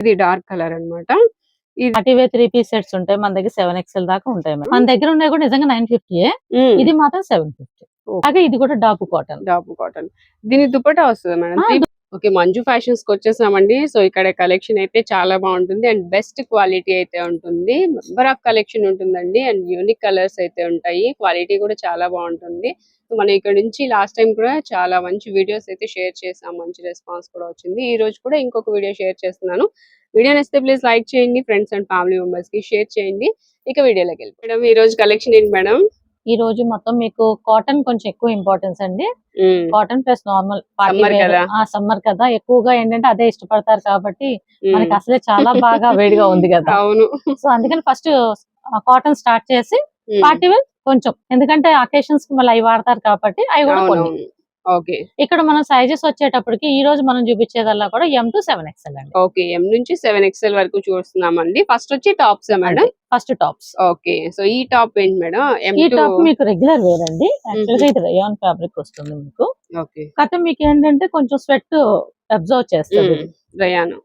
ఇది dark colour అన్నమాట. ఇది పార్టీవే 3 పీస్ సెట్స్ ఉంటాయి. మన దగ్గర 7XL దాకా ఉంటాయి మేడం. మన దగ్గర ఉన్నాయి కూడా నిజంగా 950. ఇది మాత్రం 750. అలాగే ఇది కూడా డాపు కాటన్. దీని దుపట్టా వస్తుంది మేడం. ఓకే, మంజు ఫ్యాషన్స్ కి వచ్చేసామండి. సో ఇక్కడ కలెక్షన్ అయితే చాలా బాగుంటుంది అండ్ బెస్ట్ క్వాలిటీ అయితే ఉంటుంది. నెంబర్ ఆఫ్ కలెక్షన్ ఉంటుందండి అండ్ యూనిక్ కలర్స్ అయితే ఉంటాయి. క్వాలిటీ కూడా చాలా బాగుంటుంది. సో మనం ఇక్కడ నుంచి లాస్ట్ టైం కూడా చాలా మంచి వీడియోస్ అయితే షేర్ చేసాం. మంచి రెస్పాన్స్ కూడా వచ్చింది. ఈ రోజు కూడా ఇంకొక వీడియో షేర్ చేస్తున్నాను. వీడియో నచ్చితే ప్లీజ్ లైక్ చేయండి, ఫ్రెండ్స్ అండ్ ఫ్యామిలీ మెంబర్స్ కి షేర్ చేయండి. ఇక వీడియోలోకి వెళ్ళి మేడం, ఈ రోజు కలెక్షన్ ఏంటి మేడం? ఈ రోజు మొత్తం మీకు కాటన్ కొంచెం ఎక్కువ ఇంపార్టెన్స్ అండి. కాటన్ ప్లస్ నార్మల్ సమ్మర్ కదా, ఎక్కువగా ఏంటంటే అదే ఇష్టపడతారు కాబట్టి మనకి అసలే చాలా బాగా వేడిగా ఉంది కదా. అవును. సో అందుకని ఫస్ట్ కాటన్ స్టార్ట్ చేసి పార్టీ వేర్ కొంచెం, ఎందుకంటే అకేషన్స్ కి మళ్ళీ అవి వాడతారు కాబట్టి అవి కూడా కొన్ని. ఓకే, ఇక్కడ మనం సైజెస్ వచ్చేటప్పటికి ఈ రోజు మనం చూపించేదల్లా కూడా M to 7XL అండి. ఓకే, M నుంచి 7XL వరకు చూస్తున్నామండి. ఫస్ట్ వచ్చి tops madam. First tops. Okay, so ఈ టాప్ ఏంటి మేడం? ఈ టాప్ మీకు రెగ్యులర్ వేర్ అండి. యాక్చువల్ గా ఇది రయాన్ ఫ్యాబ్రిక్ వస్తుంది మీకు. ఓకే, కాకపోతే మీకు ఏంటంటే కొంచెం స్వెట్ అబ్జర్వ్ చేస్తుంది రయాన్.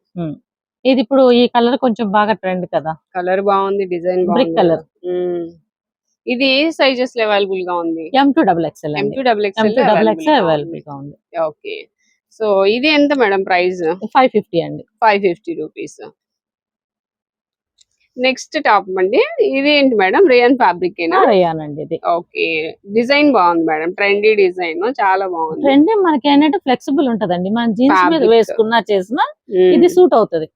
ఇది ఇప్పుడు ఈ కలర్ కొంచెం బాగా ట్రెండ్ కదా. కలర్ బాగుంది, డిజైన్ బ్రిక్ కలర్. ఇది ఏ సైజెస్ అవైలబుల్ గా ఉంది? M to XXL అవైలబుల్ గా ఉంది. ఓకే, సో ఇది ఎంత మేడం ప్రైస్? 550 అండి. 550 రూపీస్. నెక్స్ట్ టాప్ అండి, ఇది ఏంటి మేడం? రేయన్ ఫ్యాబ్రిక్ రేయన్ అండి ఇది. ఓకే, డిజైన్ బాగుంది మేడం, ట్రెండీ డిజైన్ చాలా బాగుంది. ట్రెండీ మనకి ఏంటంటే ఫ్లెక్సిబుల్ ఉంటదండి. మన జీన్స్ మీద వేసుకున్నా చేసినా ఇది సూట్ అవుతది.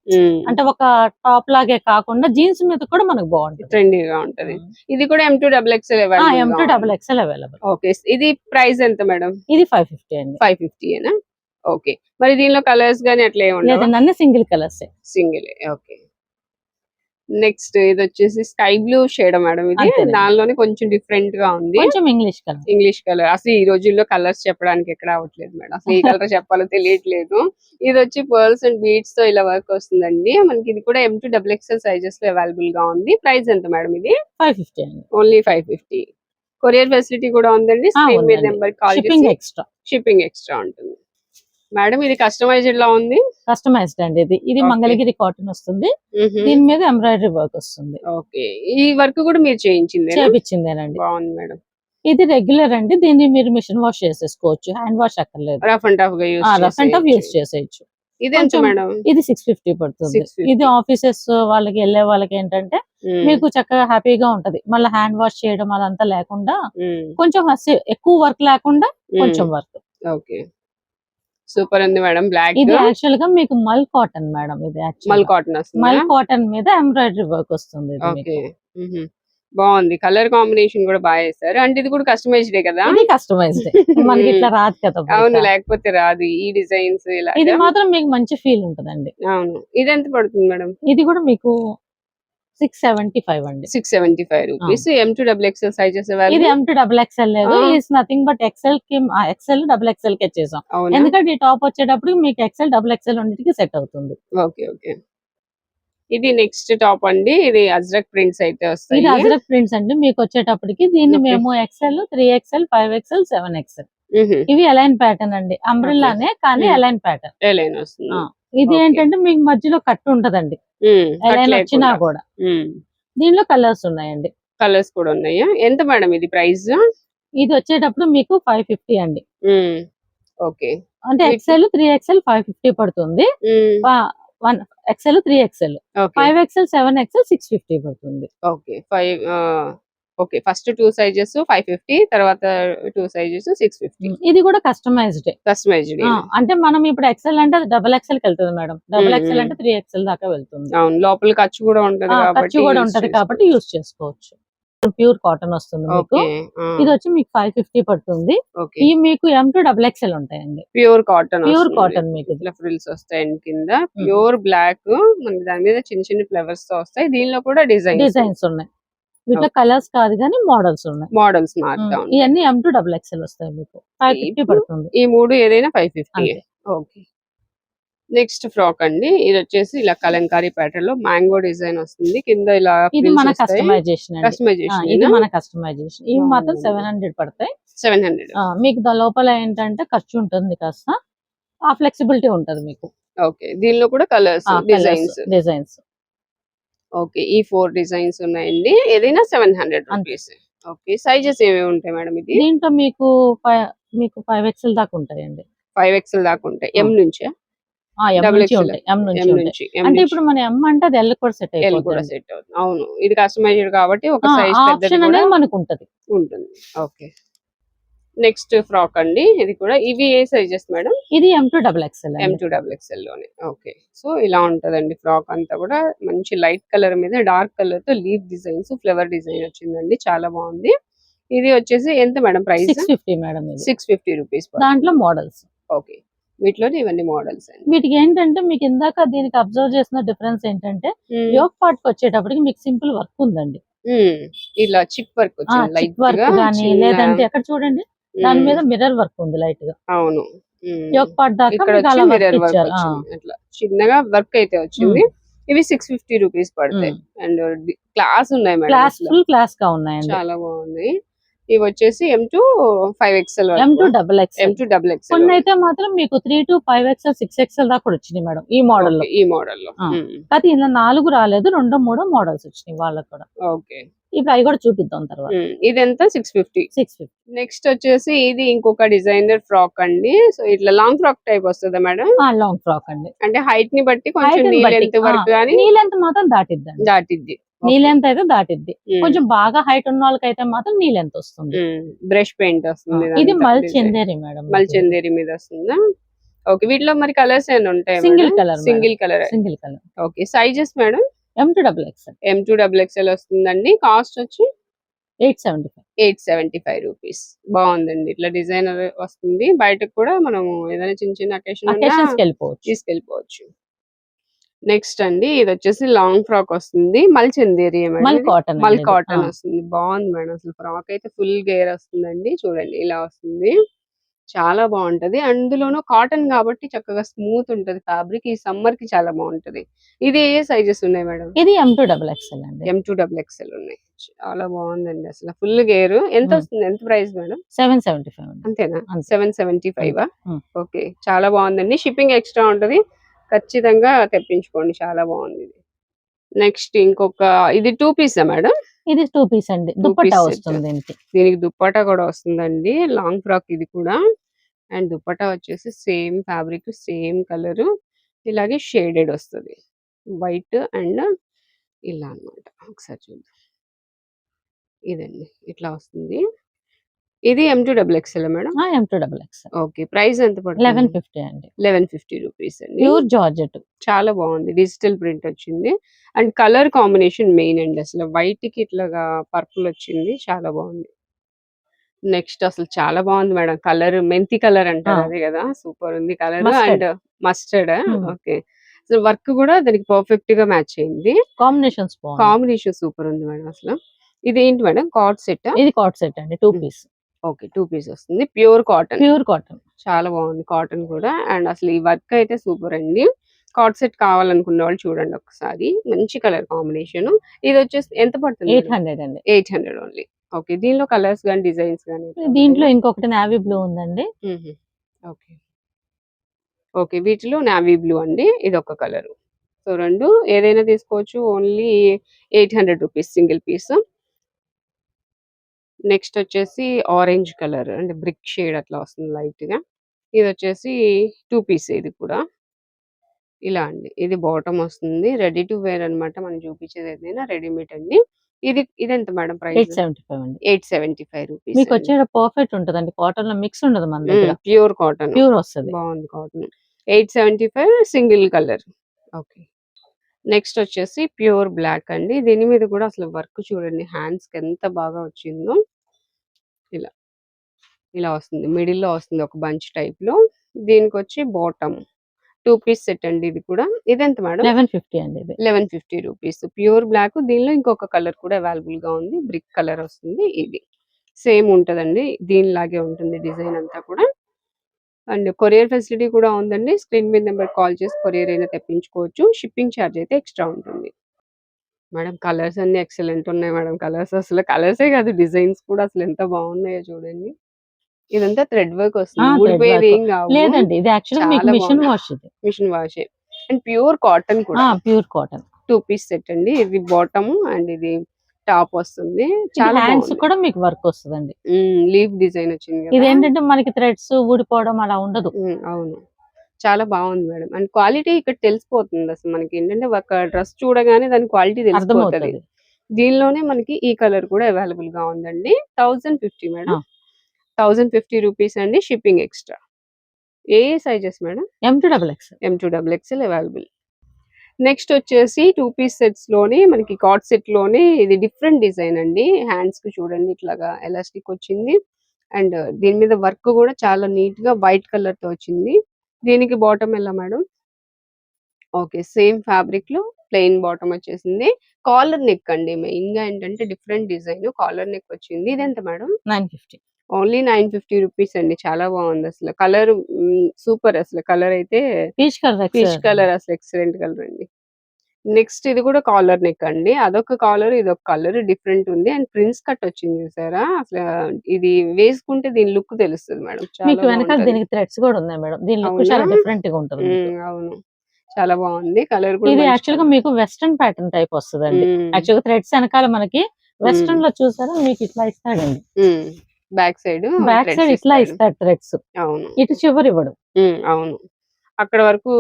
అంటే ఒక టాప్ లాగే కాకుండా జీన్స్ మీద కూడా మనకు బాగుంటుంది, ట్రెండీగా ఉంటది. ఇది కూడా M to XXL available. Okay, ఇది ప్రైస్ ఎంత మేడం? ఇది 550 అండి. 550 ఏనా? ఓకే, మరి దీనిలో కలర్స్ గానీ అట్లా ఏముండదు? అన్ని single colours. Single. Okay, next ఇది వచ్చేసి స్కై బ్లూ షేడ్ మేడం. ఇది దానిలోనే కొంచెం డిఫరెంట్ గా ఉంది, కొంచెం ఇంగ్లీష్ కలర్. అసలు ఈ రోజుల్లో కలర్స్ చెప్పడానికి ఎక్కడ అవ్వట్లేదు మేడం. అసలు ఏ కలర్ చెప్పాలో తెలియట్లేదు. ఇది వచ్చి పర్ల్స్ అండ్ బీడ్స్ తో ఇలా వర్క్ వస్తుందండి. మనకి ఇది కూడా M to XXL సైజెస్ లో అవైలబుల్ గా ఉంది. ప్రైస్ ఎంత మేడం? ఇది 550 అండి. ఓన్లీ 550. కొరియర్ ఫెసిలిటీ కూడా ఉందండి. స్క్రీన్ మీద నెంబర్ కాల్ చేసి షిప్పింగ్ ఎక్స్ట్రా ఉంటుంది. మేడం ఇది కస్టమైజ్డ్ లా ఉంది. కస్టమైజ్డ్ అండి. ఇది మంగళగిరి కాటన్ వస్తుంది. దీని మీద ఎంబ్రాయిడరీ వర్క్ వస్తుంది. ఓకే, ఈ వర్క్ కూడా మీరు చేయించిందేనండి. బాగుంది మేడం. ఇది రెగ్యులర్ అండి. దీన్ని మీరు మిషన్ వాష్ చేసేసుకోవచ్చు, హ్యాండ్ వాష్ అక్కర్లేదు. రఫ్ అండ్ టఫ్ యూస్ చేసేయచ్చు. ఇది ఎంత మేడం? ఇది 650 పడుతుంది. ఇది ఆఫీసెస్ వాళ్ళకి వెళ్ళే వాళ్ళకి ఏంటంటే మీకు చక్కగా హ్యాపీగా ఉంటది. మళ్ళీ హ్యాండ్ వాష్ చేయడం అదంతా లేకుండా కొంచెం ఎక్కువ వర్క్ లేకుండా కొంచెం వర్క్. ఓకే, సూపర్ ఉంది మేడం. బ్లాక్. ఇది యాక్చువల్ గా మీకు మల్ కాటన్ మేడం. ఇది మల్ కాటన్ మీద ఎంబ్రాయిడరీ వర్క్ వస్తుంది. ఓకే, బాగుంది. కలర్ కాంబినేషన్ కూడా బాగా చేస్తారు. అంటే ఇది కూడా కస్టమైజ్డ్ కదా? ఇది కస్టమైజ్డ్. మనకి ఇట్లా రాదు కదా. అవును, లేకపోతే రాదు. ఈ డిజైన్స్ ఇలా ఇది మాత్రం మీకు మంచి ఫీల్ ఉంటదండి. అవును. ఇది ఎంత పడుతుంది మేడం? ఇది కూడా మీకు 675 అండి. 675 rupees. M to XXL sizes available. ఇది M to XXL లేదు. ఇట్స్ నథింగ్ బట్ XL కే చేసాం. ఎందుకంటే ఈ టాప్ వచ్చేటప్పుడు మీకు XL XXL రెండింటికి సెట్ అవుతుంది. Okay, okay. ఇది నెక్స్ట్ టాప్ అండి. ఇది అజ్రక్ ప్రింట్స్ అయితే వస్తాయి. ఇది అజ్రక్ ప్రింట్స్ అండి. మీకు వచ్చేటప్పటికి దీన్ని మేము XL 3XL 5XL 7XL ఇవి అలైన్ ప్యాటర్న్ అండి. అంబ్రెల్లానే కానీ అలైన్ ప్యాటర్న్ వస్తుంది. ఇది ఏంటంటే మీకు మధ్యలో కట్టు ఉంటదండి, అలైన్ వచ్చినా కూడా. దీనిలో కలర్స్ ఉన్నాయండి. కలర్స్ కూడా ఉన్నాయా? ఎంత మేడం ఇది ప్రైస్? ఇది వచ్చేటప్పుడు మీకు 550 అండి. ఓకే, అంటే XL 3XL 550 పడుతుంది. XL 3XL 5XL 7XL 650 పడుతుంది. ఓకే, ఫస్ట్ 2 సైజెస్ 550, తర్వాత 2 సైజెస్ 650. ఇది కూడా కస్టమైజ్డ్. అంటే మనం ఇప్పుడు XL అంటే XXL కి వెళ్తుంది మేడం. XXL అంటే 3XL దాకా వెళ్తుంది. అవును, లోపల ఖర్చు కూడా ఉంటది కాబట్టి యూస్ చేసుకోవచ్చు. ప్యూర్ కాటన్ వస్తుంది మీకు. ఇది వచ్చి మీకు 550 పడుతుంది. ఇవి మీకు M to XXL ఉంటాయండి. ప్యూర్ కాటన్ మీకు ఇట్లా ఫ్రిల్స్ వస్తాయి కింద. ప్యూర్ బ్లాక్, మనకి దాని మీద చిన్న చిన్న ఫ్లవర్స్ తో వస్తాయి. దీనిలో కూడా డిజైన్స్ ఉన్నాయి. వీటిలో కలర్స్ కాదు కానీ మోడల్స్ ఉన్నాయి. మోడల్స్ మాత్రం. ఇవన్నీ M to XXL వస్తాయి మీకు. 550 పడుతుంది. ఈ మూడు ఏదైనా 550. ఓకే, నెక్స్ట్ ఫ్రాక్ అండి. ఇది వచ్చేసి ఇలా కలంకారీ ప్యాటర్న్ లో మ్యాంగో డిజైన్ వస్తుంది. కింద ఇలా ఇది మన కస్టమైజేషన్. ఇది మన కస్టమైజేషన్. ఇవి మాత్రం 700 పడతాయి. 700. మీకు లోపల ఏంటంటే ఖర్చు ఉంటుంది కాస్త, ఆ ఫ్లెక్సిబిలిటీ ఉంటది మీకు. ఓకే, దీనిలో కూడా కలర్స్ డిజైన్స్. ఓకే, ఈ 4 డిజైన్స్ ఉన్నాయండి. ఏదైనా 700 రూపీస్. ఓకే, సైజెస్ ఏమేమి ఉంటాయి మేడం ఇది? దీంట్లో మీకు 5XL దాకా ఉంటాయండి. 5XL దాకా ఉంటాయి. ఎం నుంచి ఎం నుంచి ఉంటాయి. ఎం నుంచి ఉంటాయి. అంటే ఇప్పుడు మన ఎం అంటే అది ఎల్ కూడా సెట్ ఎల్ కూడా అయిపోతుంది. సెట్ అవుతుంది. అవును, ఇది కస్టమైజ్డ్ కాబట్టి ఒక సైజ్ పెద్దది ఆప్షన్ కూడా అనేది మనకు ఉంటది. ఉంటుంది. ఓకే, నెక్స్ట్ ఫ్రాక్ అండి. ఇది కూడా, ఇవి ఏ సైజెస్ మేడం? ఇది M2XXL. M2XXL లోనే. ఓకే, సో ఇలా ఉంటదండి ఫ్రాక్ అంతా కూడా. మంచి లైట్ కలర్ మీద డార్క్ కలర్ తో లీఫ్ డిజైన్స్, ఫ్లవర్ డిజైన్ వచ్చిందండి. చాలా బాగుంది. ఇది వచ్చేసి ఎంత మేడం ప్రైస్? 650 మేడం. 650 రూపీస్. దాంట్లో మోడల్స్. ఓకే, వీటిలోనే ఇవన్నీ మోడల్స్ అండి. వీటికి ఏంటంటే మీకు ఇందాక దీనికి అబ్జర్వ్ చేసిన డిఫరెన్స్ ఏంటంటే యోక్ పార్ట్ వచ్చేటప్పటికి మీకు సింపుల్ వర్క్ ఉందండి. ఇలా చిప్ వర్క్ వచ్చింది, లైట్ వర్క్ గానీ, లేదంటే ఎక్కడ చూడండి దాని మీద మిర్రర్ వర్క్ ఉంది లైట్ గా. అవును, యోక్ పార్ట్ దాకా ఇక్కడ మిర్రర్ వర్క్ వచ్చింది. అట్లా చిన్నగా వర్క్ అయితే వచ్చింది. ఇవి 650 రూపీస్ పడతాయి. అండ్ క్లాస్ ఉన్నాయి మేడం, ఫుల్ క్లాస్ గా ఉన్నాయండి. చాలా బాగున్నాయి. ఇవి వచ్చేసి M2 M2XXL. కొన్ని అయితే మాత్రం మీకు 3 to 5XL 6XL దాకా కూడా వచ్చినాయి మేడం ఈ మోడల్ లో. కానీ ఇలా 4 రాలేదు, 2 3 మోడల్స్ వచ్చినాయి వాళ్ళకి కూడా. ఓకే, ఇప్పుడు అవి కూడా చూపిద్దాం తర్వాత. ఇది ఎంత? 650. నెక్స్ట్ వచ్చేసి ఇది ఇంకొక డిజైనర్ ఫ్రాక్ అండి. సో ఇట్లా లాంగ్ ఫ్రాక్ టైప్ వస్తుందా మేడం? లాంగ్ ఫ్రాక్ అండి. అంటే హైట్ ని బట్టి కొంచెం నీ లెంత్ వరకు కానీ, నీ లెంత్ మాత్రం దాటిద్ది. నీ లెంత్ అయితే దాటిద్ది. కొంచెం బాగా హైట్ ఉన్న వాళ్ళకైతే మాత్రం నీ లెంత్ వస్తుంది. బ్రష్ పెయింట్ వస్తుంది. ఇది మల్చందేరి మేడం. మల్చందేరి మీద వస్తుందా? ఓకే, వీటిలో మరి కలర్స్ ఏమైనా ఉంటాయి? Single colour. Okay, sizes madam? M2XXL వస్తుందండి. కాస్ట్ వచ్చి 875 రూపీస్. బాగుందండి. ఇట్లా డిజైనర్ వస్తుంది. బయటకు కూడా మనం ఏదైనా చిన్న చిన్న అకేషన్ తీసుకెళ్ళిపోవచ్చు. నెక్స్ట్ అండి, ఇది వచ్చేసి లాంగ్ ఫ్రాక్ వస్తుంది. మల్చందేరి, మల్ కాటన్ వస్తుంది. బాగుంది మేడం. అసలు ఫ్రాక్ అయితే ఫుల్ గేర్ వస్తుందండి. చూడండి ఇలా వస్తుంది, చాలా బాగుంటది. అందులోనూ కాటన్ కాబట్టి చక్కగా స్మూత్ ఉంటది ఫ్యాబ్రిక్. ఈ సమ్మర్ కి చాలా బాగుంటది. ఇది ఏ సైజెస్ ఉన్నాయి మేడం? ఇది M2XXL అండి. M2XXL ఉన్నాయి. చాలా బాగుందండి. అసలు ఫుల్ గేర్. ఎంత వస్తుంది? ఎంత ప్రైస్ మేడం? 775. అంతేనా? 775. ఓకే, చాలా బాగుందండి. షిప్పింగ్ ఎక్స్ట్రా ఉంటది, ఖచ్చితంగా తెప్పించుకోండి. చాలా బాగుంది. నెక్స్ట్ ఇంకొక, ఇది 2 పీసా మేడం? ఇది 2 పీస్ అండి. దుపట్టా వస్తుంది. దీనికి దుపట్టా కూడా వస్తుందండి. లాంగ్ ఫ్రాక్ ఇది కూడా. అండ్ దుపట్టా వచ్చేసి సేమ్ ఫ్యాబ్రిక్, సేమ్ కలర్, ఇలాగే షేడెడ్ వస్తుంది. వైట్ అండ్ ఇలా అన్నమాట. ఒకసారి చూద్దాం. ఇదండి ఇట్లా వస్తుంది. ఇది M2XXL madam? M2XXL. Okay, price ఎంత పడుతుంది? 1150 అండి. 1150 రూపీస్ అండి. Pure georgette. చాలా బాగుంది. డిజిటల్ ప్రింట్ వచ్చింది. అండ్ కలర్ కాంబినేషన్ మెయిన్ అండి. అసలు వైట్ కి ఇట్లాగా పర్పుల్ వచ్చింది, చాలా బాగుంది. నెక్స్ట్ అసలు చాలా బాగుంది మేడం. కలర్ మెంతి కలర్ అంటారు, అదే కదా? సూపర్ ఉంది colour. And mustard. Okay, work కూడా దానికి పర్ఫెక్ట్ గా మ్యాచ్ అయింది. కాంబినేషన్ సూపర్ ఉంది మేడం. అసలు ఇది ఏంటి మేడం? Card set? ఇది కార్డ్ సెట్ అండి. 2 పీస్. ఓకే, 2 పీస్ వస్తుంది. Pure cotton. చాలా బాగుంది కాటన్ కూడా. అండ్ అసలు ఈ వర్క్ అయితే సూపర్ అండి. కార్డ్ సెట్ కావాలనుకున్న వాళ్ళు చూడండి ఒకసారి. మంచి కలర్ కాంబినేషన్. ఇది వచ్చేసి ఎంత పడుతుంది? 800 అండి. 800 ఓన్లీ. ఓకే, దీనిలో కలర్స్ గానీ, డిజైన్స్ గానీ? దీంట్లో ఇంకొకటి నావీ బ్లూ ఉందండి. ఓకే, ఓకే, వీటిలో నావీ బ్లూ అండి. ఇది ఒక కలర్. సో 2 ఏదైనా తీసుకోవచ్చు. Only 800 rupees single piece. Next వచ్చేసి ఆరెంజ్ కలర్ అంటే బ్రిక్ షేడ్ అట్లా వస్తుంది లైట్ గా. ఇది వచ్చేసి 2 పీస్. ఇది కూడా ఇలా అండి. ఇది బాటమ్ వస్తుంది. రెడీ టు వేర్ అన్నమాట. మనం చూపించేది ఏదైనా రెడీమేడ్ అండి. ఇది ఎంత మేడం ప్రైస్? 875 అండి. 875 రూపీస్. మీకు వచ్చేట పర్ఫెక్ట్ ఉంటదండి. కాటన్ లో మిక్స్ ఉండదు మన దగ్గర. Pure cotton. ప్యూర్ వస్తుంది. బాగుంది cotton. 875 single colour. Okay, next వచ్చేసి ప్యూర్ బ్లాక్ అండి. దీని మీద కూడా అసలు వర్క్ చూడండి, హ్యాండ్స్ కి ఎంత బాగా వచ్చిందో. ఇలా ఇలా వస్తుంది, మిడిల్ లో వస్తుంది ఒక బంచ్ టైప్ లో. దీనికి వచ్చి బాటమ్ 2 పీస్ సెట్ అండి. ఇది కూడా. ఇది ఎంత మేడం? 1150 అండి. 1150 రూపీస్. Pure black. దీనిలో ఇంకొక కలర్ కూడా అవైలబుల్ గా ఉంది, బ్రిక్ కలర్ వస్తుంది. ఇది సేమ్ ఉంటదండి, దీనిలాగే ఉంటుంది డిజైన్ అంతా కూడా. అండ్ కొరియర్ ఫెసిలిటీ కూడా ఉందండి. స్క్రీన్ మీద నెంబర్ కాల్ చేసి కొరియర్ అయినా తెప్పించుకోవచ్చు. షిప్పింగ్ ఛార్జ్ అయితే ఎక్స్ట్రా ఉంటుంది. మేడం కలర్స్ అన్ని ఎక్సలెంట్ ఉన్నాయి మేడం. కలర్స్ అసలు కలర్సే కాదు, డిజైన్స్ కూడా అసలు ఎంత బాగున్నాయో చూడండి. ఇదంతా థ్రెడ్ వర్క్ వస్తుంది. ఊడిపోయేది ఏం కావు. లేదండి, ఇది యాక్చువల్లీ మీకు machine wash. Machine wash. And pure cotton కూడా ప్యూర్ కాటన్ 2 పీస్ సెట్ అండి. ఇది బాటమ్ అండ్ ఇది టాప్ వస్తుంది. చాలా హ్యాండ్స్ బాగుంది. కూడా మీకు వర్క్ వస్తుందండి. లీవ్ డిజైన్ వచ్చింది ఇది కదా. ఏంటంటే మనకి థ్రెడ్స్ ఊడిపోవడం అలా ఉండదు. అవును, చాలా బాగుంది మేడం. అండ్ క్వాలిటీ ఇక్కడ తెలిసిపోతుంది. అసలు మనకి ఏంటంటే ఒక డ్రెస్ చూడగానే దాని క్వాలిటీ తెలిసిపోతుంది. అర్థమవుతుంది. దీనిలోనే మనకి ఈ కలర్ కూడా అవైలబుల్ గా ఉందండి. 1050 మేడం. 1050 రూపీస్ అండి. Shipping extra. ఏ sizes madam? M2XX. M2XXL available. Next వచ్చేసి 2 పీస్ సెట్స్ లోనే మనకి కార్డ్ సెట్ లోనే ఇది డిఫరెంట్ డిజైన్ అండి. హ్యాండ్స్ కి చూడండి ఇట్లాగా ఎలాస్టిక్ వచ్చింది. అండ్ దీని మీద వర్క్ కూడా చాలా నీట్ గా వైట్ కలర్ తో వచ్చింది. దీనికి బాటమ్ ఎలా మేడం? ఓకే, సేమ్ ఫ్యాబ్రిక్ లో ప్లెయిన్ బాటమ్ వచ్చేసింది. కాలర్ నెక్ అండి. మెయిన్ గా ఏంటంటే డిఫరెంట్ డిజైన్ కాలర్ నెక్ వచ్చింది. ఇది ఎంత మేడం? 950. ఓన్లీ 950 రూపీస్ అండి. చాలా బాగుంది అసలు. Colour super. అసలు కలర్ అయితే పీచ్ కలర్ అసలు ఎక్సలెంట్ కలర్ అండి. నెక్స్ట్ ఇది కూడా కాలర్ నెక్ అండి. అదొక కాలర్ ఇదొక కలర్ డిఫరెంట్ ఉంది. అండ్ ప్రిన్స్ కట్ వచ్చింది చూసారా. అసలు ఇది వేసుకుంటే దీని లుక్ తెలుస్తుంది మేడం. మీకు వెనకాల దీనికి థ్రెడ్స్ కూడా ఉన్నాయి మేడం. దీని లుక్ చాలా డిఫరెంట్ గా ఉంటుంది. అవును, చాలా బాగుంది. కలర్ కూడా ఇది యాక్చువల్ గా మీకు వెస్టర్న్ ప్యాటర్న్ టైప్ వస్తుందండి. యాక్చువల్ గా థ్రెడ్స్ వెనకాల మనకి వెస్టర్న్ లో చూసారా మీకు ఇట్లా ఇస్తాడండి. బ్యాక్ సైడ్ ఇట్లా ఇస్తాడు థ్రెడ్స్. అవును, ఇటు చివరి ఇవ్వడు. అవును, అక్కడ వరకు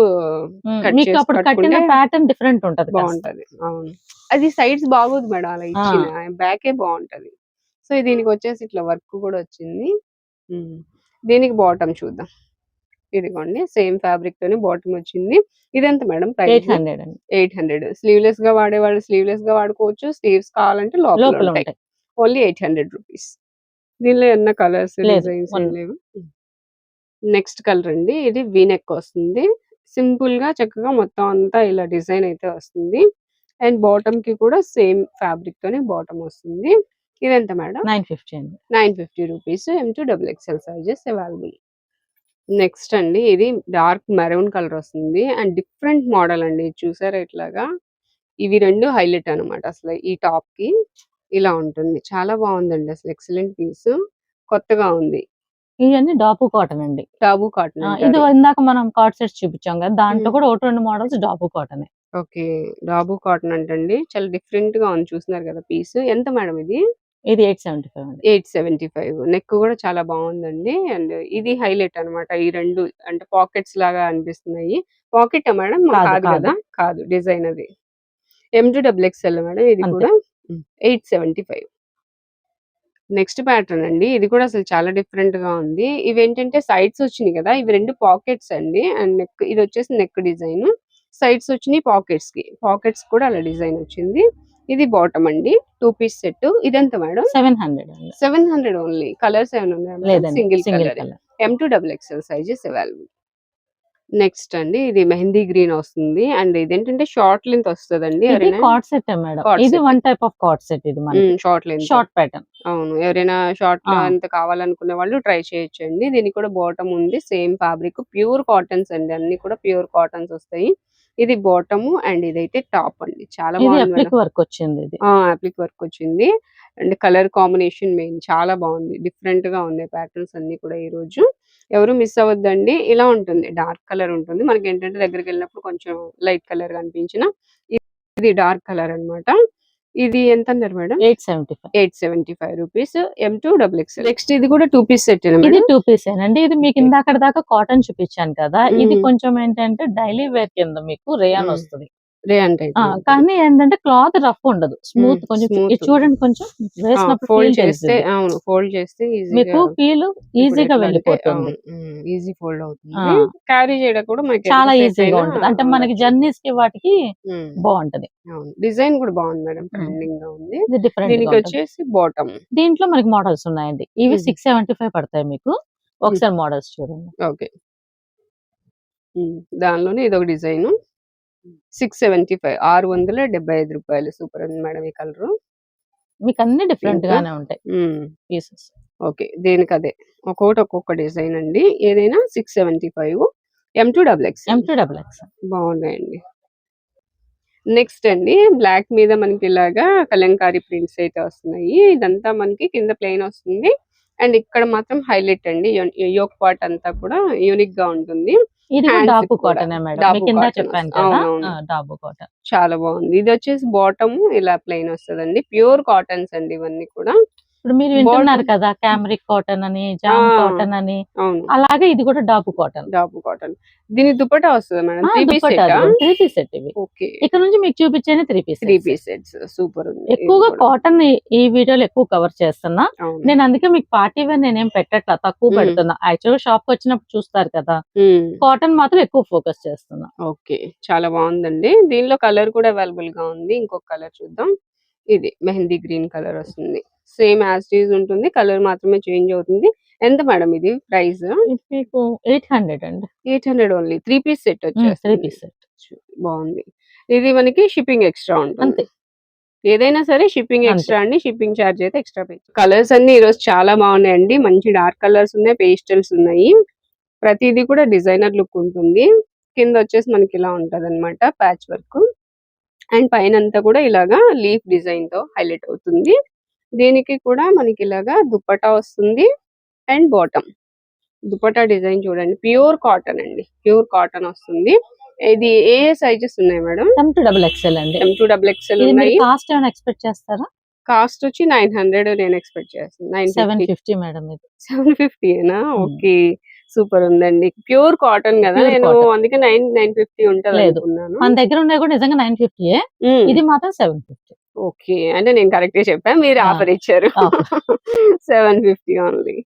మీకు అప్పుడు కట్టిన ప్యాటర్న్ డిఫరెంట్ ఉంటది. బాగుంటది. అవును, అది సైడ్స్ బాగోదు మేడం అలా ఇచ్చిన. బ్యాకే బాగుంటది. సో దీనికి వచ్చేసి ఇట్లా వర్క్ కూడా వచ్చింది. దీనికి బాటమ్ చూద్దాం. ఇదిగోండి సేమ్ ఫ్యాబ్రిక్ తోని బాటమ్ వచ్చింది. ఇదెంత మేడం? 800 అండి. 800. స్లీవ్లెస్ గా వాడేవాళ్ళు స్లీవ్లెస్ గా వాడుకోవచ్చు. స్లీవ్స్ కావాలంటే లోపల ఉంటాయి. Only 800 rupees. దీనిలో ఎన్న కలర్స్ డిజైన్స్ ఏం లేవు. నెక్స్ట్ కలర్ అండి. ఇది వీనెక్ వస్తుంది. సింపుల్ గా చక్కగా మొత్తం అంతా ఇలా డిజైన్ అయితే వస్తుంది. అండ్ బాటమ్ కి కూడా సేమ్ ఫ్యాబ్రిక్ తోనే బాటమ్ వస్తుంది. ఇదెంత మేడం? 950 అండి. 950 rupees. M2XXL sizes available. Next అండి ఇది డార్క్ మెరూన్ కలర్ వస్తుంది. అండ్ డిఫరెంట్ మోడల్ అండి. చూసారా ఇట్లాగా. ఇవి రెండు హైలైట్ అనమాట. అసలు ఈ టాప్ కి ఇలా ఉంటుంది. చాలా బాగుందండి. అసలు ఎక్సలెంట్ పీస్. కొత్తగా ఉంది. ఇవన్నీ డాబు కాటన్ అండి. డాబు కాటన్. ఇది ఇందాక మనం కార్డ్ సెట్స్ చూపించాం కదా. దాంట్లో కూడా ఒకటి రెండు మోడల్స్ డాబు కాటన్. ఓకే, డాబు కాటన్ అంటండి. చాలా డిఫరెంట్ గా ఉంది. చూస్తున్నారు కదా పీస్. ఎంత మేడం ఇది? ఇది 875 అండి. 875. నెక్ కూడా చాలా బాగుందండి. అండ్ ఇది హైలైట్ అన్నమాట. ఈ రెండు అంటే పాకెట్స్ లాగా అనిపిస్తున్నాయి. Pocket madam? కాదు కదా, కాదు, డిజైన్ అది. M2XXL madam. ఇది కూడా 875. నెక్స్ట్ ప్యాటర్న్ అండి. ఇది కూడా అసలు చాలా డిఫరెంట్ గా ఉంది. ఇవేంటంటే సైడ్స్ వచ్చినాయి కదా. ఇవి రెండు పాకెట్స్ అండి. అండ్ నెక్ ఇది వచ్చేసి నెక్ డిజైన్. సైడ్స్ వచ్చినాయి పాకెట్స్ కి. పాకెట్స్ కూడా అలా డిజైన్ వచ్చింది. ఇది బాటమ్ అండి. 2 పీస్ సెట్. ఇదెంత మేడం? 700 అండి. 700 ఓన్లీ. కలర్స్ ఏమైనా ఉన్నాయా? Single colour. M2XXL sizes available. Next అండి ఇది మెహందీ గ్రీన్ వస్తుంది. అండ్ ఇదేంటంటే షార్ట్ లెంత్ వస్తుందండి. ఇది కార్డ్ సెట్ మేడం. ఇది one type of card set. ఇది మనకి షార్ట్ లెంత్, షార్ట్ ప్యాటర్న్. అవును, ఎవరైనా షార్ట్ లెంత్ కావాలనుకునే వాళ్ళు ట్రై చేయొచ్చండి. దీనికి కూడా బాటమ్ ఉంది. Same fabric. ప్యూర్ కాటన్స్ అండి. అన్ని కూడా ప్యూర్ కాటన్స్ వస్తాయి. ఇది బాటమ్ అండ్ ఇదైతే టాప్ అండి. చాలా బాగుంది. అప్లిక్ వర్క్ వచ్చింది. ఇది అప్లిక్ వర్క్ వచ్చింది. అండ్ కలర్ కాంబినేషన్ మెయిన్ చాలా బాగుంది. డిఫరెంట్ గా ఉన్నాయి ప్యాటర్న్స్ అన్ని కూడా. ఈ రోజు ఎవరు మిస్ అవ్వద్దండి. ఇలా ఉంటుంది. డార్క్ కలర్ ఉంటుంది. మనకి ఏంటంటే దగ్గరికి వెళ్ళినప్పుడు కొంచెం లైట్ కలర్ కనిపించిన ఇది డార్క్ కలర్ అన్నమాట. ఇది ఎంత అన్నారు మేడం? 875 రూపీస్. M2XXL. నెక్స్ట్ ఇది కూడా 2 పీస్ సెట్. ఇది 2 పీస్ అండి. ఇది మీకు ఇందాక దాకా కాటన్ చూపించాను కదా. ఇది కొంచెం ఏంటంటే డైలీ వేర్ కింద మీకు రేయాన్ వస్తుంది. కానీ ఏంటంటే క్లాత్ రఫ్ ఉండదు. స్మూత్. కొంచెం చూడండి, కొంచెం వేసినప్పుడు ఫోల్డ్ చేస్తే, అవును, ఫోల్డ్ చేస్తే మీకు ఫీల్ ఈజీగా వెళ్ళిపోతుంది. ఈజీ ఫోల్డ్ అవుతుంది. క్యారీ చేయడం కూడా మనకి చాలా ఈజీగా ఉంటుంది. అంటే మనకి జర్నీస్ కి వాటికి బాగుంటది. డిజైన్ కూడా బాగుంది మేడం. ట్రెండింగ్ గా ఉంది. దీనికి వచ్చేసి బాటమ్. దీంట్లో మనకి మోడల్స్ ఉన్నాయండి. ఇవి 675 పడతాయి మీకు. ఒకసారి మోడల్స్ చూడండి. ఓకే, దానిలోనే ఇదొక డిజైన్. 675. 675 రూపాయలు. సూపర్ ఉంది మేడం ఈ కలర్. మీకు అన్ని డిఫరెంట్ గానే ఉంటాయి పీసెస్. ఓకే, దేనికి అదే ఒక్కొక్క డిజైన్ అండి. ఏదైనా 675. M2XXL బాగున్నాయండి. నెక్స్ట్ అండి బ్లాక్ మీద మనకి ఇలాగా కలంకారీ ప్రింట్స్ అయితే వస్తున్నాయి. ఇదంతా మనకి కింద ప్లెయిన్ వస్తుంది. అండ్ ఇక్కడ మాత్రం హైలైట్ అండి. యోక్ పార్ట్ అంతా కూడా యూనిక్ గా ఉంటుంది. ఇది కూడా హ్యాండ్స్ డాబు కూడా కాటనే మేడం. డాబు మీకు ఇందా కాటన్ చెప్పాను కదా అవునవును. డాబు కాటన్. చాలా బాగుంది. ఇది వచ్చేసి బాటమ్ ఇలా ప్లెయిన్ వస్తదండి. ప్యూర్ కాటన్స్ అండి ఇవన్నీ కూడా. ఇప్పుడు మీరు వింటున్నారు బాటమ్ కదా క్యామరిక్ కాటన్ అని, ఆ! జామ్ కాటన్ అని, అవును. అలాగే ఇది కూడా డాబు కాటన్. డాబు కాటన్. దీని దుపట్టా వస్తదా మేడం? 3 పీస్ దుప్పట్టా అది సెట్టా? కూడా 3 పీస్ సెట్ ఇవి. ఓకే. ఇక్కడ నుంచి మీకు చూపించేది 3 piece 3 sets. Piece sets super ఉంది ఇది ఎక్కువగా కూడా. కాటన్ ఈ వీడియోలో ఎక్కువ కవర్ చేస్తున్నా. అవును. నేను అందుకే మీకు పార్టీ వేర్ నేనేం పెట్టట్లా, తక్కువ హ్మ్. పెడుతున్నా. యాక్చువల్‌గా షాప్‌కి వచ్చినప్పుడు చూస్తారు కదా! హ్మ్. కాటన్ మాత్రం ఎక్కువ ఫోకస్ చేస్తున్నా. ఓకే. చాలా బాగుందండి. దీనిలో కలర్ కూడా అవైలబుల్ గా ఉంది. ఇంకొక కలర్ చూద్దాం. ఇది మెహందీ గ్రీన్ కలర్ వస్తుంది. సేమ్ యాజ్ ఇట్ ఈజ్ ఉంటుంది. కలర్ మాత్రమే చేంజ్ అవుతుంది. ఎంత మేడం ఇది ప్రైస్? ఇది మీకు 800 అండి. 800 ఓన్లీ. 3 పీస్ సెట్ 3 వచ్చేస్తుంది. Piece set. బాగుంది. ఇది మనకి షిప్పింగ్ ఎక్స్ట్రా ఉంటుంది. అంతే. ఏదైనా సరే షిప్పింగ్ అంతే. ఎక్స్ట్రా అండి. షిప్పింగ్ ఛార్జ్ అయితే ఎక్స్ట్రా పే. కలర్స్ అన్ని ఈరోజు చాలా బాగున్నాయండి. మంచి డార్క్ కలర్స్ ఉన్నాయి, పేస్టల్స్ ఉన్నాయి. ప్రతిదీ కూడా డిజైనర్ లుక్ ఉంటుంది. కింద వచ్చేసి మనకి ఇలా ఉంటదన్నమాట ప్యాచ్ వర్క్. అండ్ పైనంతా కూడా ఇలాగా లీఫ్ డిజైన్ తో హైలైట్ అవుతుంది. దీనికి కూడా మనకి ఇలాగా దుపట్టా వస్తుంది అండ్ బాటమ్. దుపట్టా డిజైన్ చూడండి. ప్యూర్ కాటన్ అండి. ప్యూర్ కాటన్ వస్తుంది. ఇది ఏ ఏ సైజెస్ ఉన్నాయి మేడం? M2XXL అండి. M2XXL ఇది మీరు ఉన్నాయి. కాస్ట్ ఏమైనా ఎక్స్‌పెక్ట్ చేస్తారా? కాస్ట్ వచ్చి 900 నేను ఎక్స్‌పెక్ట్ చేస్తున్నాను. 950. 750 మేడం ఇది. 750 ఏనా? హ్మ్. ఓకే. సూపర్ ఉందండి. ప్యూర్ కాటన్ గదా! ప్యూర్ నేను కాటన్. అందుకే 950 లేదు. ఉంటదనుకున్నాను. మన దగ్గర ఉన్నవి కూడా నిజంగా 950యే. హ్మ్. ఇది మాత్రం 750. ఓకే. అంటే నేను కరెక్టే చెప్పా. మీరు ఆ! ఆఫర్ ఇచ్చారు. ఆఫర్. 750 ఓన్లీ.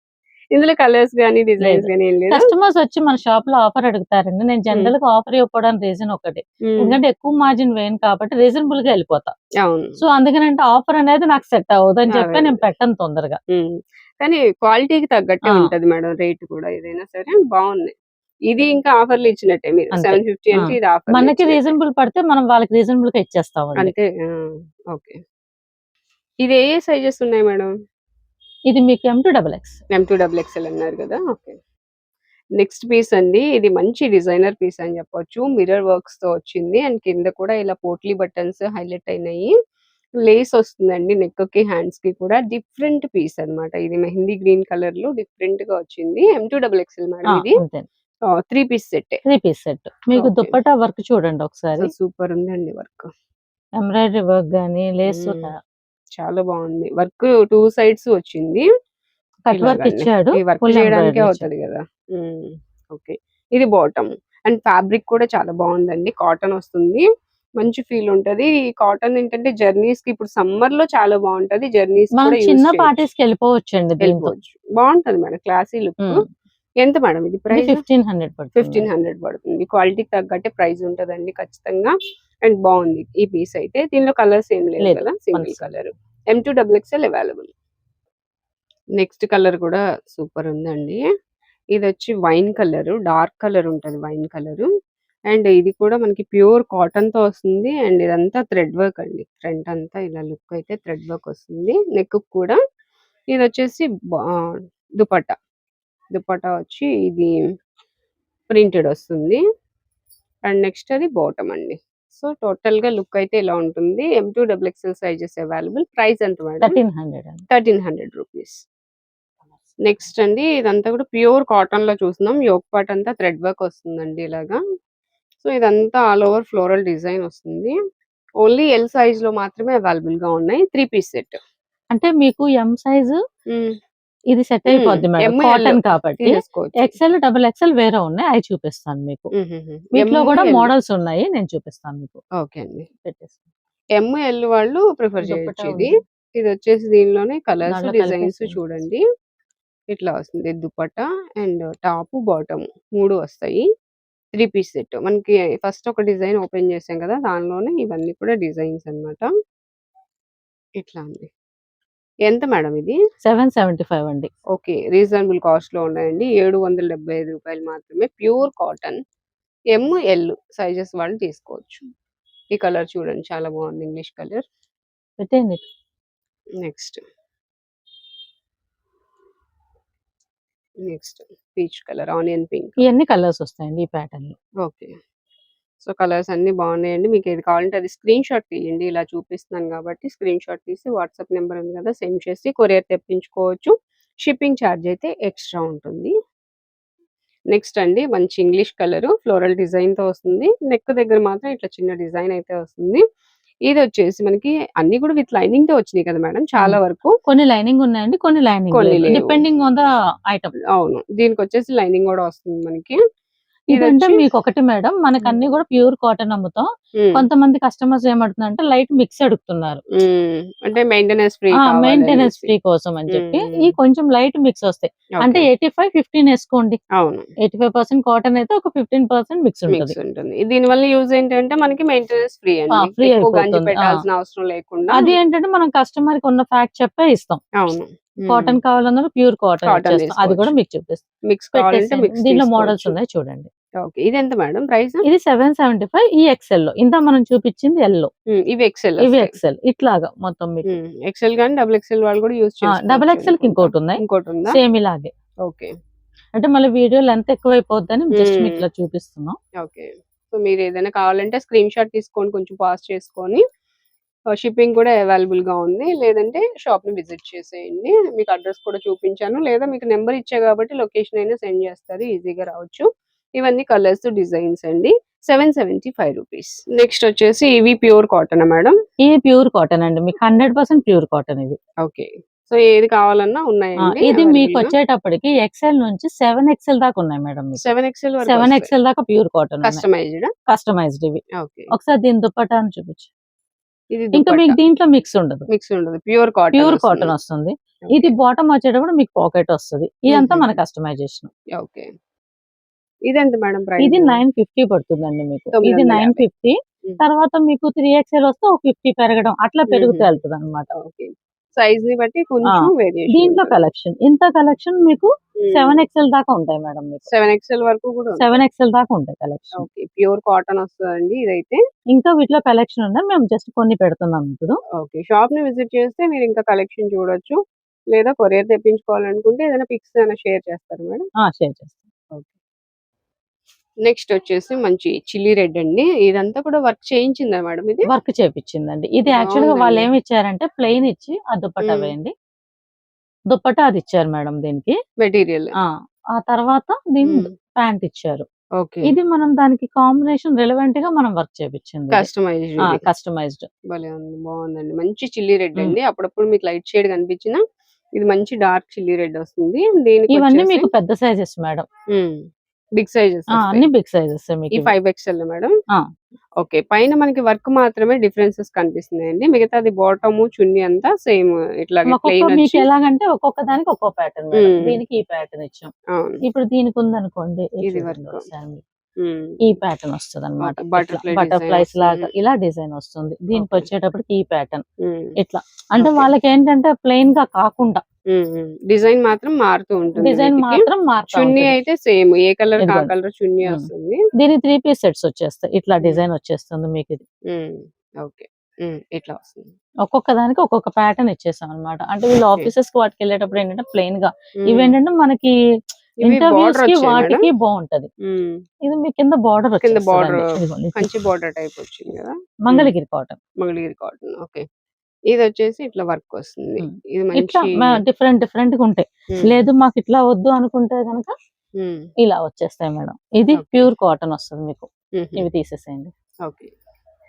ఇందులో కలర్స్ గాని, డిజైన్స్ లేదు. గాని ఏం లేదా? కస్టమర్స్ వచ్చి మన షాప్‌లో ఆఫర్ అడుగుతారండి. నేను హ్మ్. జనరల్‌గా ఆఫర్ ఇవ్వకపోవడానికి రీజన్ ఒకటే. హ్మ్. ఎందుకంటే ఎక్కువ మార్జిన్ వేయను కాబట్టి రీజనబుల్‌గా ఎళ్ళిపోతా. అవును. సో, అందుకనంటే ఆఫర్ అనేది నాకు సెట్ అవ్వదని చెప్పి అదే. నేను పెట్టను తొందరగా. హ్మ్. కానీ క్వాలిటీకి తగ్గట్టే ఆ! ఉంటది మేడం రేట్ కూడా ఏదైనా సరే బావున్నాయి. ఇది ఇంకా ఆఫర్‌లు ఇచ్చినట్టే మీరు. అంతే. 750 ఆ! అంటే ఇది ఆఫర్‌లో మనకి ఇచ్చినట్టే. రీజనబుల్ పడితే మనం వాళ్ళకి రీజనబుల్‌గా ఇచ్చేస్తామండి. అంతే. ఆ! ఓకే. ఇది ఏ ఏ సైజెస్ ఉన్నాయి మేడం? ఇది మీకు M2XX. M2XXL అన్నారు కదా! ఓకే. నెక్స్ట్ పీస్ అండి. ఇది మంచి డిజైనర్ పీస్ అని చెప్పొచ్చు. మిర్రర్ వర్క్స్‌తో వచ్చింది. అండ్ కింద కూడా ఇలా పోట్లీ బటన్స్ హైలైట్ అయినాయి. లేస్ వస్తుందండి నెక్‌కి, హ్యాండ్స్‌కి కూడా. డిఫరెంట్ పీస్ అన్నమాట. ఇది మెహందీ గ్రీన్ కలర్‌లో డిఫరెంట్‌గా వచ్చింది. M2XXL మేడం ఇది. అంతే. 3 పీస్ సెట్టే. 3 పీస్ సెట్. మీకు ఓకే. దుప్పట్టా వర్క్ చూడండి ఒకసారి. సూపర్ ఉందండి వర్క్. ఎంబ్రాయిడరీ వర్క్ గాని, లేస్ హ్మ్. చాలా బాగుంది. వర్క్ 2 సైడ్స్ వచ్చింది. కట్ వర్క్ ఇలాగండి. ఇచ్చాడు. ఈ వర్క్ ఫుల్ చేయడానికే ఎంబ్రాయిడరీ ఇచ్చాడు. అవుతది గదా! హ్మ్. ఓకే. ఇది బాటమ్. అండ్ ఫ్యాబ్రిక్ కూడా చాలా బావుందండి. కాటన్ వస్తుంది. మంచి ఫీల్ ఉంటది. ఈ కాటన్ ఏంటంటే జర్నీస్‌కి ఇప్పుడు సమ్మర్‌లో చాలా బావుంటది. జర్నీస్‌కి మనం కూడా యూజ్ చిన్న చేయొచ్చు. పార్టీస్‌కి ఎళ్ళిపోవచ్చండి దీంతో. వెళ్ళిపోవచ్చు. బావుంటది మేడం. Classy look. హ్మ్. ఎంత మేడం ఇది ఇది ప్రైస్? 1500 పడుతుంది మేడం. 1500 పడుతుంది. క్వాలిటీకి తగ్గట్టే ప్రైస్ ఉంటదండి ఖచ్చితంగా. అండ్ బావుంది ఈ పీస్ అయితే. దీనిలో కలర్స్ ఏం లేవు లేదు. కదా! Single colour. M2XXL available. Next colour కూడా సూపర్ ఉందండి. ఇదొచ్చి వైన్ కలరు. డార్క్ కలర్ ఉంటది వైన్ కలరు. అండ్ ఇది కూడా మనకి ప్యూర్ కాటన్‌తో వస్తుంది. అండ్ ఇదంతా థ్రెడ్ వర్క్ అండి. ఫ్రంట్ అంతా ఇలా లుక్ అయితే థ్రెడ్ వర్క్ వస్తుంది. నెక్‌కి కూడా. ఇదొచ్చేసి దుపట్టా. దుపట్టా వచ్చి ఇది ప్రింటెడ్ వస్తుంది. అండ్ నెక్స్ట్ అది బాటమ్ అండి. సో, టోటల్‌గా లుక్ అయితే ఇలా ఉంటుంది. M2XXL sizes available. ప్రైస్ ఎంత మేడం? 1300 అండి. 1300 రూపీస్. నెక్స్ట్ అండి ఇదంతా కూడా ప్యూర్ కాటన్‌లో చూస్తున్నాం. యోక్ పార్ట్ అంతా థ్రెడ్ వర్క్ వస్తుందండి ఇలాగా. సో, ఇదంతా ఆల్ ఓవర్ ఫ్లోరల్ డిజైన్ వస్తుంది. ఓన్లీ ఎల్ సైజ్‌లో మాత్రమే అవైలబుల్‌గా ఉన్నాయి. 3 పీస్ సెట్. అంటే మీకు ఎం సైజు హ్మ్. ఇది సెట్ హ్మ్. అయిపోద్ది మేడం. ఎమ్, ఎల్ కాటన్ కాబట్టి. తీసేసుకోవచ్చు. ఎక్స్‌ఎల్, డబుల్ ఎక్స్‌ఎల్ వేరే ఉన్నాయి. అయి చూపిస్తాను మీకు. వీటిలో ఎమ్, కూడా ఎల్. మోడల్స్ ఉన్నాయి. నేను చూపిస్తాను మీకు. ఓకే అండి. పెట్టేస్తాను. ఎమ్, ఎల్ వాళ్ళు ప్రిఫర్ చేయొచ్చు దుప్పట్టా ఇది. ఉంది. ఇదొచ్చేసి దీనిలోనే కలర్స్, దాంట్లో డిజైన్స్ కలిపేసి చూడండి. ఇట్లా వస్తుంది. దుపట్టా అండ్ టాపు, బాటమ్ 3 వస్తాయి. 3 పీస్ సెట్. మనకి ఫస్ట్ ఒక డిజైన్ ఓపెన్ చేసాం కదా! దానిలోనే ఇవన్నీ కూడా డిజైన్స్ అన్నమాట. ఇట్లా ఉంది. ఎంత మేడం ఇది? 775 అండి. ఓకే. రీజనబుల్ కాస్ట్‌లో ఉన్నాయండి. రూ. 775 మాత్రమే. Pure cotton. M, L sizes వాళ్ళు తీసుకోవచ్చు. ఈ కలర్ చూడండి చాలా బాగుంది. English colour. పెట్టేయండి. Next. Next peach colour, onion pink. ఇయన్నీ కలర్స్ వస్తాయండి ఈ ప్యాటర్న్‌లో. ఓకే. సో, కలర్స్ అన్నీ బాగున్నాయండి. మీకు ఏది కావాలంటే అది స్క్రీన్ షాట్ తీయండి. ఇలా చూపిస్తున్నాను కాబట్టి స్క్రీన్ షాట్ తీసి వాట్సాప్ నెంబర్ ఉంది కదా! సెండ్ చేసి కొరియర్ తెప్పించుకోవచ్చు. షిప్పింగ్ ఛార్జ్ అయితే ఎక్స్ట్రా ఉంటుంది. నెక్స్ట్ అండి మంచి ఇంగ్లీష్ కలర్ ఫ్లోరల్ డిజైన్ తో వస్తుంది. నెక్ దగ్గర మాత్రం ఇట్లా చిన్న డిజైన్ అయితే వస్తుంది. ఇది వచ్చేసి మనకి అన్ని కూడా విత్ లైనింగ్ తో వచ్చినాయి కదా మేడం చాలా వరకు. కొన్ని లైనింగ్ ఉన్నాయండి, కొన్ని లైనింగ్ కొన్ని లేవు. Depending on the item. అవును, దీనికి వచ్చేసి లైనింగ్ కూడా వస్తుంది మనకి. ఇదంటే మీకు ఒకటి మేడం, మనకు అన్ని కూడా ప్యూర్ కాటన్ అమ్ముతాం. కొంతమంది కస్టమర్స్ ఏమంటున్నారంటే లైట్ మిక్స్ అడుగుతున్నారు, అంటే మెయింటెనెన్స్ ఫ్రీ కోసం అని చెప్పి ఈ కొంచెం లైట్ మిక్స్ వస్తాయి. అంటే 85-15 వేసుకోండి. అవును, 85% కాటన్ అయితే ఒక 15% మిక్స్ ఉంటుంది. దీని వల్ల యూజ్ ఏంటంటే మనకి మెయింటెనెన్స్ ఫ్రీ అండి, ఫ్రీ గంజి పెట్టాల్సిన అవసరం లేకుండా. అది ఏంటంటే మనం కస్టమర్ కి ఉన్న ఫ్యాక్ట్ చెప్పే ఇస్తాం. అవును, కాటన్ కావాలన్నారు ప్యూర్ కాటన్, అది కూడా మీకు చూపిస్తాం. మిక్స్ కావాలంటే దీనిలో మోడల్స్ ఉన్నాయి చూడండి. ఓకే, ఇది ఎంత మేడం ప్రైస్? ఇది 775 ఈ ఎక్సెల్ లో. ఇంత మనం చూపించింది ఎల్లో, ఇవి ఎక్సెల్. ఇట్లాగా మొత్తం మీకు ఎక్సెల్ గానీ డబుల్ ఎక్సెల్ వాళ్ళు కూడా యూజ్ చేస్తారు. డబుల్ ఎక్సెల్ కి ఇంకోటి ఉందా సేమ్ ఇలాగే. ఓకే, అంటే మళ్ళీ వీడియో లెంత్ ఎక్కువైపోద్దని జస్ట్ మీకు ఇట్లా చూపిస్తున్నాం. ఓకే, సో మీరు ఏదైనా కావాలంటే స్క్రీన్ షాట్ తీసుకొని కొంచెం పాస్ చేసుకొని, షిప్పింగ్ కూడా అవైలబుల్ గా ఉంది. లేదంటే షాప్ ని విజిట్ చేసేయండి. మీకు అడ్రస్ కూడా చూపించాను, లేదా మీకు నెంబర్ ఇచ్చా కాబట్టి లొకేషన్ అయినా సెండ్ చేస్తారు, ఈజీగా రావచ్చు. ఇవన్నీ కలర్స్ డిజైన్స్ అండి. 775 రూపీస్. నెక్స్ట్ వచ్చేసి ఇవి ప్యూర్ కాటన్ మేడం. ఇది ప్యూర్ కాటన్ అండి, మీకు 100% ప్యూర్ కాటన్ ఇది. ఓకే, సో ఏది కావాలన్నా ఉన్నాయండి. ఇది మీకు వచ్చేటప్పటికి ఎక్సెల్ నుంచి 7XL దాకా ఉన్నాయి మేడం. 7XL దాకా ప్యూర్ కాటన్ కస్టమైజ్డ్ ఇవి. ఒకసారి దీని దుపట్టాను చూపించు. ఇంకా మీకు దీంట్లో మిక్స్ ఉండదు, ప్యూర్ కాటన్ వస్తుంది. ఇది బాటమ్ వచ్చేటప్పుడు మీకు పాకెట్ వస్తుంది. ఇదంతా మన కస్టమైజేషన్. ఓకే, ఇది ఎంత మేడం ప్రైస్? ఇది 950 పడుతుందండి మీకు. ఇది 950. తర్వాత మీకు 3XL వస్తే ఒక 50 పెరగడం అట్లా పెరుగుతూ వెళ్తుంది అనమాట. సైజ్ ని బట్టి కొంచెం వేరియేషన్. దీంట్లో కలెక్షన్ ఇంత కలెక్షన్ మీకు 7XL దాకా ఉంటాయి మేడం. మీకు 7XL వరకు కూడా 7XL దాకా ఉంటాయి కలెక్షన్. ఓకే, ప్యూర్ కాటన్ వస్తుందండి ఇదైతే. ఇంకా వీటిలో కలెక్షన్ ఉన్నాయి, మేము జస్ట్ కొన్ని పెడుతున్నాం ఇప్పుడు. ఓకే, షాప్ ని విజిట్ చేస్తే మీరు ఇంకా కలెక్షన్ చూడొచ్చు. లేదా కొరియర్ తెప్పించుకోవాలనుకుంటే ఏదైనా పిక్స్ ఏమైనా షేర్ చేస్తారు మేడం? షేర్ చేస్తాం. ఓకే, నెక్స్ట్ వచ్చేసి మంచి చిల్లీ రెడ్ అండి. ఇదంతా కూడా వర్క్ చేయించిందా మేడం? ఇది వర్క్ చేపించిందండి. ఇది యాక్చువల్ గా వాళ్ళు ఏమి ఇచ్చారంటే ప్లెయిన్ ఇచ్చి ఆ దుపట్టా వేయండి, దుపట్టా అది ఇచ్చారు మేడం దీనికి మెటీరియల్. ఆ తర్వాత దీని ప్యాంట్ ఇచ్చారు. ఇది మనం దానికి కాంబినేషన్ రిలవెంట్ గా మనం వర్క్ చేపించింది, కస్టమైజ్డ్. బాగుందండి, మంచి చిల్లీ రెడ్ అండి. అప్పుడప్పుడు మీకు లైట్ షేడ్ కనిపించిన ఇది మంచి డార్క్ చిల్లీ రెడ్ వస్తుంది. ఇవన్నీ మీకు పెద్ద సైజెస్ మేడం, బిగ్ సైజెస్, అన్ని బిగ్ సైజెస్. ఈ 5XL మేడం. ఓకే, పైన మనకి వర్క్ మాత్రమే డిఫరెన్సెస్ కనిపిస్తున్నాయండి, మిగతాది బాటమ్ చున్నీ అంతా సేమ్ ఇట్లా ప్లెయిన్. మీకు ఎలాగంటే ఒక్కొక్క దానికి ఒక్కో ప్యాటర్న్. దీనికి ఈ ప్యాటర్న్ ఇచ్చాం. ఇప్పుడు దీనికి ఉందనుకోండి, ఇది వర్క్ ఈ ప్యాటర్న్ వస్తుంది అనమాట. బటర్ఫ్లైస్ లాగా ఇలా డిజైన్ వస్తుంది. దీనికి వచ్చేటప్పటికి ఈ ప్యాటర్న్ ఇట్లా. అంటే వాళ్ళకి ఏంటంటే ప్లెయిన్ గా కాకుండా డిజైన్ మాత్రం మారుతూ ఉంటుంది. చున్నీ అయితే సేమ్ ఏ కలర్ ఆ కలర్ చున్నీ వస్తుంది. దీని 3 పీస్ సెట్స్ వచ్చేస్తాయి. ఇట్లా డిజైన్ వచ్చేస్తుంది మీకు ఇది. ఓకే, ఇట్లా వస్తుంది. ఒక్కొక్క దానికి ఒక్కొక్క ప్యాటర్న్ ఇచ్చేసాం అనమాట. అంటే వీళ్ళు ఆఫీసెస్ కి వాటికి వెళ్ళేటప్పుడు ఏంటంటే ప్లెయిన్ గా, ఇవేంటంటే మనకి ఇంటర్వ్యూస్ కి వాటికి బాగుంటది. ఇది మీ కింద బార్డర్ కంచి బార్డర్ టైప్ వచ్చింది కదా, మంగళగిరి కాటన్. ఓకే, ఇది వచ్చేసి ఇట్లా వర్క్ వస్తుంది. ఇది ఇట్లా డిఫరెంట్ గా ఉంటాయి. లేదు మాకు ఇట్లా వద్దు అనుకుంటే కనుక ఇలా వచ్చేస్తాయి మేడం. ఇది ప్యూర్ కాటన్ వస్తుంది మీకు. ఇవి తీసేసేయండి. ఓకే,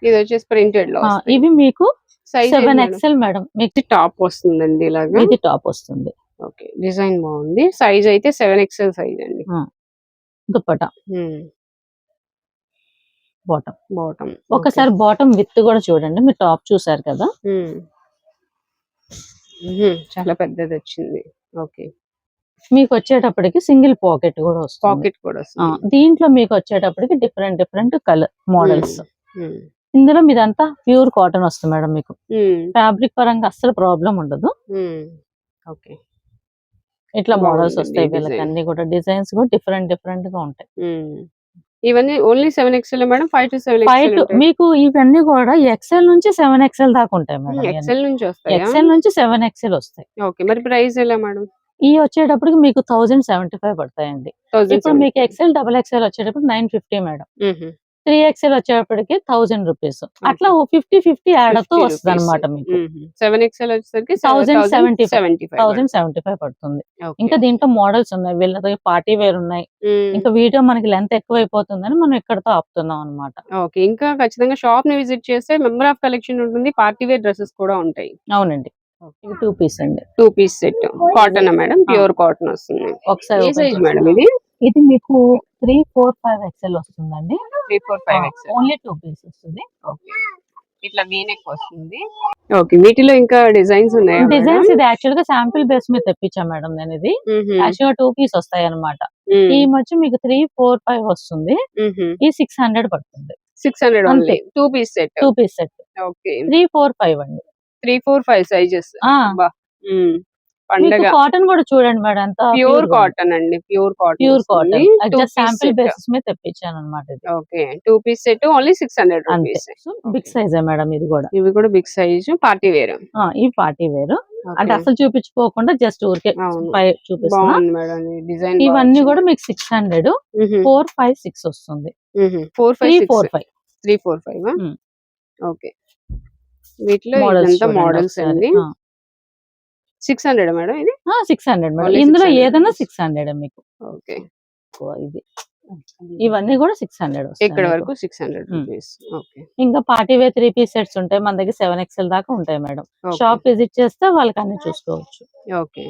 ఇది వచ్చేసి ప్రింటెడ్ లో. ఇవి మీకు 7XL మేడం. మీకు టాప్ వస్తుందండి ఇలాగా. ఇది టాప్ వస్తుంది. ఓకే, డిజైన్ బాగుంది. సైజ్ అయితే 7XL సైజ్ అండి. దుపట్టా బాటమ్ ఒకసారి బాటమ్ విత్ కూడా చూడండి. మీరు టాప్ చూసారు కదా, చాలా పెద్దది వచ్చింది. ఓకే, మీకు వచ్చేటప్పటికి సింగిల్ పాకెట్ కూడా వస్తుంది. దీంట్లో మీకు వచ్చేటప్పటికి డిఫరెంట్ కలర్ మోడల్స్. ఇందులో మీదంతా ప్యూర్ కాటన్ వస్తుంది మేడం. మీకు ఫ్యాబ్రిక్ పరంగా అస్సలు ప్రాబ్లం ఉండదు. ఓకే, ఇట్లా మోడల్స్ వస్తాయి. వీళ్ళకి అన్ని కూడా డిజైన్స్ కూడా డిఫరెంట్ గా ఉంటాయి. ఇవన్నీ only 7XL madam. 5 to 7XL మీకు ఇవన్నీ కూడా XL నుంచి 7XL దాకా ఉంటాయి మేడం. XL నుంచి వస్తాయి, XL నుంచి 7XL వస్తాయి. ఓకే, మరి ప్రైస్ ఎలా మేడం? ఈ వచ్చేటప్పటికి మీకు 1075 పడతాయండి. ఇప్పుడు మీకు XL XXL వచ్చేటప్పుడు 950 మేడం. 3XL వచ్చేటప్పటికి 1000 రూపీస్. అట్లా 50 యాడ్ అవుతూ 50 వస్తుంది అనమాట మీకు. 7XL వచ్చేసరికి 1075 పడుతుంది. ఇంకా దీంట్లో మోడల్స్ ఉన్నాయి, వీళ్ళ పార్టీ వేర్ ఉన్నాయి. ఇంకా వీడియో మనకి లెంత్ ఎక్కువైపోతుందని మనం ఇక్కడతో ఆపుతున్నాం అనమాట. ఓకే, ఇంకా ఖచ్చితంగా షాప్ ని విజిట్ చేస్తే మెంబర్ ఆఫ్ కలెక్షన్ ఉంటుంది, పార్టీ వేర్ డ్రెస్సెస్ కూడా ఉంటాయి. అవునండి, 2 పీస్ అండి. 2 piece set cotton madam, pure cotton వస్తుంది. ఒకసారి ఏ open సైజ్ చేస్తారా? మేడం ఇది? ఇది మీకు 3, 4, 5XL వస్తుందండి. 3, 4, 5XL. ఓన్లీ 2 పీస్ వస్తుంది. ఓకే, ఇట్లా వీనెక్ వస్తుంది. ఓకే, వీటిలో ఇంకా డిజైన్స్ ఉన్నాయా? డిజైన్స్ ఇది యాక్చువల్ గా శాంపిల్ బేస్ మీద తెప్పించా మేడం నేను. ఇది యాక్చువల్ గా 2 పీస్ వస్తాయి అనమాట. ఈ మధ్య మీకు 3, 4, 5 వస్తుంది. ఈ 600 పడుతుంది. 600 only 2 piece set. 2 piece set. Okay, 3, 4, 5 అండి. 3, 4, 5 సైజెస్. పండగ కాటన్ కూడా చూడండి మేడం, ఎంత ప్యూర్ కాటన్ అండి, pure cotton. Pure cotton just sample basis మీద తెప్పించాను అనమాట. ఇది okay, 2 piece set only 600 rupees. Big size madam ఇది కూడా. ఇవి కూడా బిగ్ సైజ్ పార్టీ వేర్. ఈ పార్టీ వేర్ అంటే అసలు చూపించుకోకుండా జస్ట్ ఊరికే చూపిస్తాను మేడం. డిజైన్ ఇవన్నీ కూడా మీకు 600, 4, 5, 6 వస్తుంది. 4, 5, 3, 4, 5. 3, 4, 5. ఓకే, వీటిలో ఇదంతా మోడల్స్ అండి. 600 మేడం ఇది. 600 మేడం, ఇందులో ఏదైనా 600 మీకు. ఓకే, ఇది ఇవన్నీ కూడా 600 ఇక్కడ వరకు 600 రూపీస్. ఓకే, ఇంకా పార్టీ వేర్ 3 పీస్ సెట్స్ ఉంటాయి మన దగ్గర, 7XL దాకా ఉంటాయి మేడం. షాప్ విజిట్ చేస్తే వాళ్ళకి అన్ని చూసుకోవచ్చు. ఓకే.